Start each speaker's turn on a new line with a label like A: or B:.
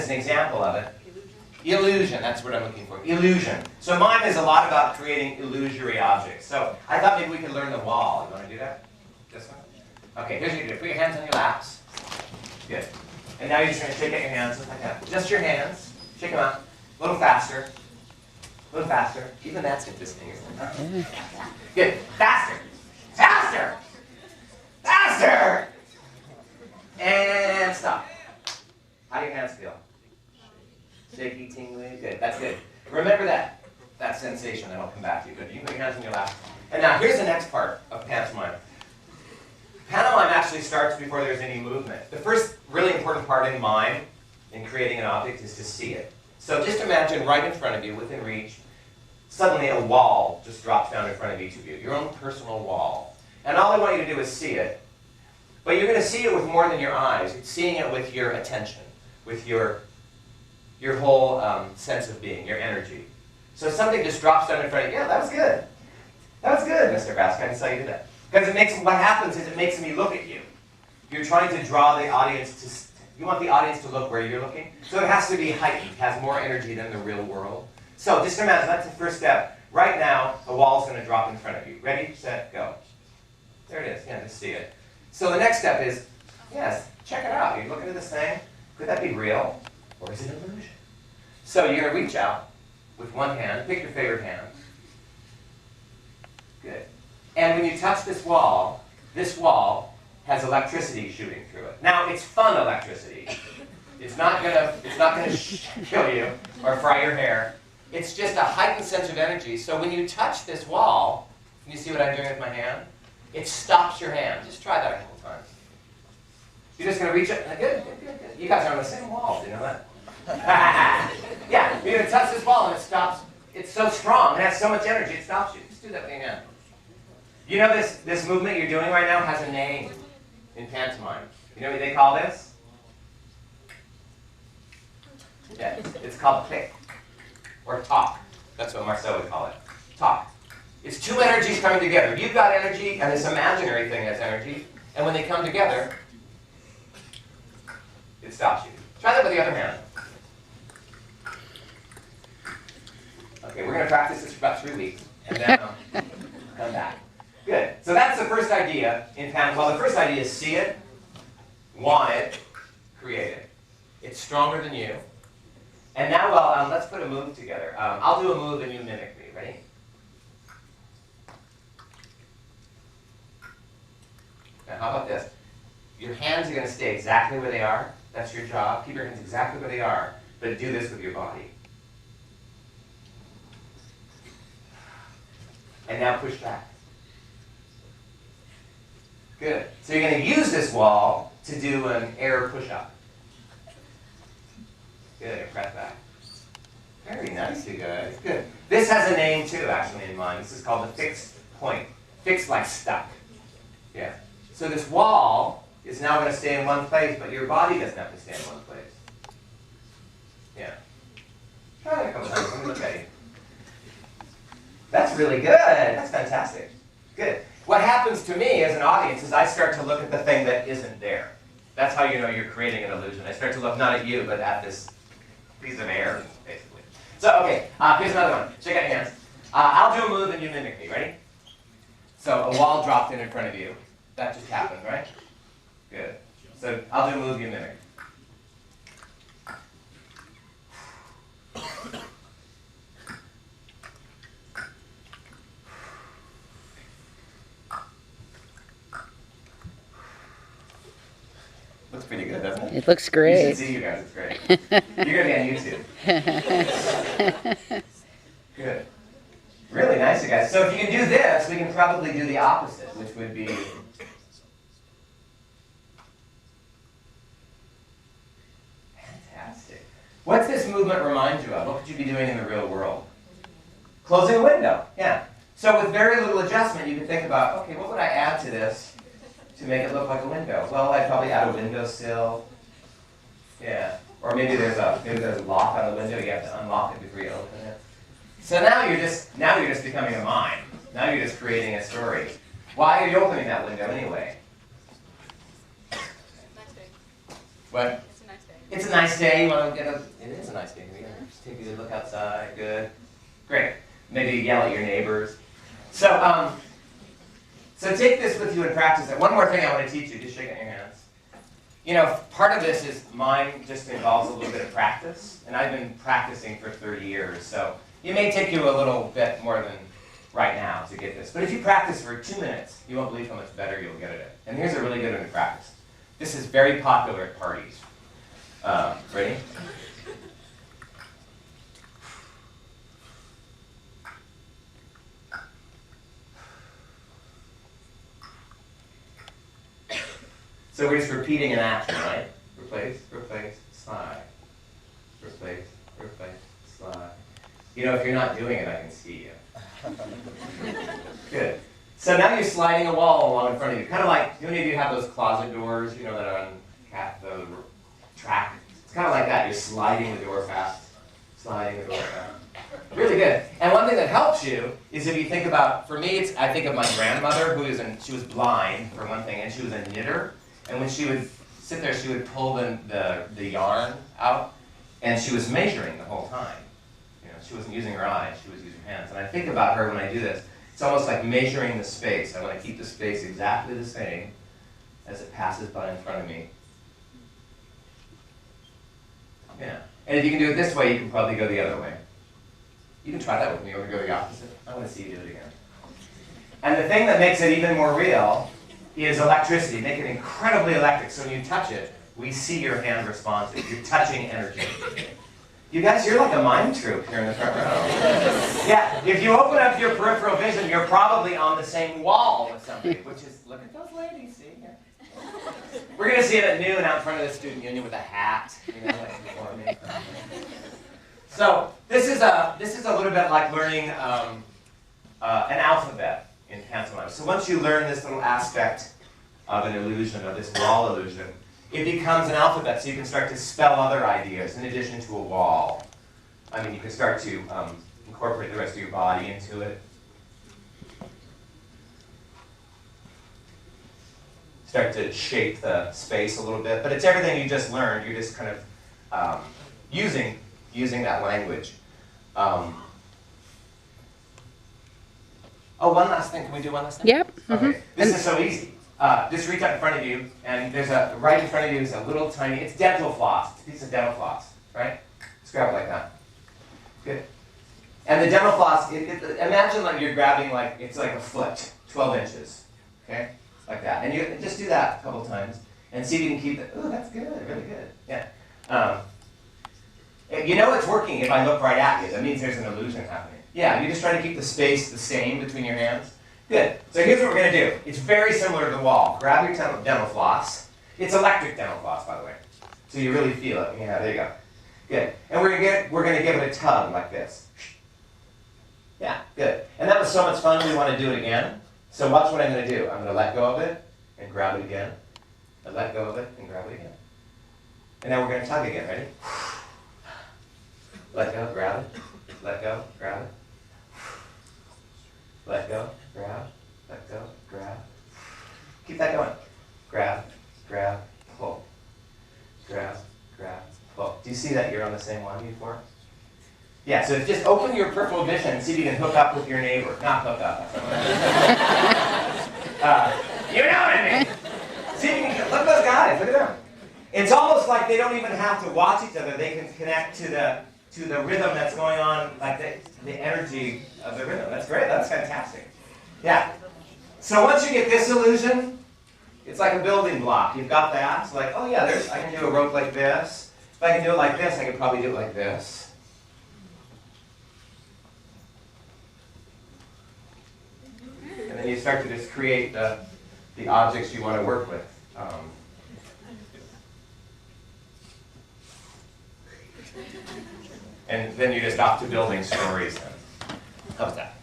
A: as an example of it. Illusion, that's what I'm looking for. Illusion. So mime is a lot about creating illusory objects. So I thought maybe we could learn the wall. You want to do that? This one? Okay, here's what you do. Put your hands on your laps. Good. And now you're just going to shake out your hands like that. Just your hands. Shake them out. A little faster. A little faster. Even that's interesting, isn't it? Good. Faster. Faster. Faster. And stop. How do your hands feel? Shaky, tingly. Good. That's good. Remember that sensation. Then I'll come back to you. Good. You can put your hands on your lap. And now here's the next part of pantomime. Pantomime actually starts before there's any movement. The first really important part in mime, in creating an object, is to see it. So just imagine right in front of you, within reach, suddenly a wall just drops down in front of each of you, your own personal wall. And all I want you to do is see it. But you're going to see it with more than your eyes. You're seeing it with your attention, with your whole sense of being, your energy. So something just drops down in front of you. Yeah, that was good. That was good, Mr. Baskin. I saw you do that. Because what happens is it makes me look at you. You're trying to draw the audience to, you want the audience to look where you're looking. So it has to be heightened, has more energy than the real world. So just imagine, that's the first step. Right now, the wall's going to drop in front of you. Ready, set, go. There it is. Yeah, just see it. So the next step is, yes, check it out. You're looking at this thing. Could that be real? Or is it an illusion? So you're going to reach out with one hand. Pick your favorite hand. Good. And when you touch this wall has electricity shooting through it. Now, it's fun electricity. It's not gonna kill you or fry your hair. It's just a heightened sense of energy. So when you touch this wall, can you see what I'm doing with my hand? It stops your hand. Just try that a couple times. You're just gonna reach it. Good. You guys are on the same wall. Do you know that? Yeah, you're gonna touch this wall and it stops. It's so strong. It has so much energy. It stops you. Just do that with your hand. You know this movement you're doing right now has a name in pantomime. You know what they call this? Yeah, it's called click or talk. That's what Marcel would call it. Talk. It's two energies coming together. You've got energy and this imaginary thing has energy, and when they come together, it stops you. Try that with the other hand. Okay, we're going to practice this for about 3 weeks, and then come back. Good. So that's the first idea in pantomime. Well, the first idea is see it, want it, create it. It's stronger than you. And now, well, let's put a move together. I'll do a move and you mimic me. Ready? Now, how about this? Your hands are going to stay exactly where they are. That's your job. Keep your hands exactly where they are. But do this with your body. And now push back. Good. So you're going to use this wall to do an air push-up. Good. Press back. Very nice, you guys. Good. This has a name, too, actually, in mind. This is called the fixed point. Fixed like stuck. Yeah. So this wall is now going to stay in one place, but your body doesn't have to stay in one place. Yeah. Try that a couple times. Let me look at you. That's really good. That's fantastic. Good. What happens to me as an audience is I start to look at the thing that isn't there. That's how you know you're creating an illusion. I start to look not at you, but at this piece of air, basically. So, okay, here's another one. Check out your hands. I'll do a move and you mimic me. Ready? So a wall dropped in front of you. That just happened, right? Good. So I'll do a move, you mimic. Looks pretty good, doesn't it?
B: It looks great.
A: You should see you guys. It's great. You're going to be on YouTube. Good. Really nice, you guys. So if you can do this, we can probably do the opposite, which would be... Fantastic. What's this movement remind you of? What could you be doing in the real world? Closing a window. Yeah. So with very little adjustment, you can think about, okay, what would I add to this to make it look like a window? Well, I'd probably add a windowsill. Yeah. Or maybe there's a lock on the window. You have to unlock it before you open it. So now you're just becoming a mime. Now you're just creating a story. Why are you opening that window anyway?
C: Nice day.
A: What?
C: It's a nice day.
A: It's a nice day. You want to get a, it is a nice day. Just take a good look outside. Good. Great. Maybe yell at your neighbors. So, so take this with you and practice it. One more thing I want to teach you. Just shake out your hands. You know, part of this is mine just involves a little bit of practice. And I've been practicing for 30 years. So it may take you a little bit more than right now to get this. But if you practice for 2 minutes, you won't believe how much better you'll get at it. And here's a really good one to practice. This is very popular at parties. Ready? So we're just repeating an action, right? Replace, replace, slide. Replace, replace, slide. You know, if you're not doing it, I can see you. Good. So now you're sliding a wall along in front of you. Kind of like, many of you have those closet doors, you know, that are on the track. It's kind of like that. You're sliding the door fast. Sliding the door fast. Really good. And one thing that helps you is if you think about, for me, I think of my grandmother, she was blind, for one thing, and she was a knitter. And when she would sit there, she would pull the yarn out, and she was measuring the whole time. You know, she wasn't using her eyes, she was using her hands. And I think about her when I do this. It's almost like measuring the space. I want to keep the space exactly the same as it passes by in front of me. Yeah. And if you can do it this way, you can probably go the other way. You can try that with me, or go the opposite. I want to see you do it again. And the thing that makes it even more real is electricity. Make it incredibly electric, so when you touch it, we see your hand respond to it. You're touching energy. You guys, you're like a mime troupe here in the front row. Yeah, if you open up your peripheral vision, you're probably on the same wall with somebody, which is, look at those ladies, see? Yeah. We're going to see it at noon out in front of the student union with a hat, you know, like before me. So this is a little bit like learning an alphabet in pantomime. So once you learn this little aspect of an illusion, of this wall illusion, it becomes an alphabet, so you can start to spell other ideas in addition to a wall. I mean, you can start to incorporate the rest of your body into it. Start to shape the space a little bit, but it's everything you just learned. You're just kind of using that language. Oh, one last thing. Can we do one last thing?
B: Yep.
A: Okay. This is so easy. Just reach out in front of you, and there's right in front of you is a little tiny, it's dental floss. It's a piece of dental floss, right? Just grab it like that. Good. And the dental floss, imagine like you're grabbing it's like a foot, 12 inches, okay? Like that. And you just do that a couple times, and see if you can keep it. Oh, that's good, really good. Yeah. You know it's working if I look right at you. That means there's an illusion happening. Yeah, you just try to keep the space the same between your hands. Good. So here's what we're going to do. It's very similar to the wall. Grab your dental floss. It's electric dental floss, by the way. So you really feel it. Yeah, there you go. Good. And we're going to give it a tug like this. Yeah, good. And that was so much fun, we want to do it again. So watch what I'm going to do. I'm going to let go of it and grab it again. And let go of it and grab it again. And now we're going to tug again. Ready? Let go, grab it. Let go, grab it. Let go, grab, let go, grab. Keep that going. Grab, grab, pull. Grab, grab, pull. Do you see that you're on the same one before? Yeah, so just open your peripheral vision and see if you can hook up with your neighbor. Not hook up. You know what I mean. See if you can, look at those guys, look at them. It's almost like they don't even have to watch each other. They can connect to the rhythm that's going on, like the energy of the rhythm. That's great. That's fantastic. Yeah. So once you get this illusion, it's like a building block. You've got that. It's like, oh yeah, I can do a rope like this. If I can do it like this, I can probably do it like this. And then you start to just create the objects you want to work with. And then you're just off to building stories then. How was that?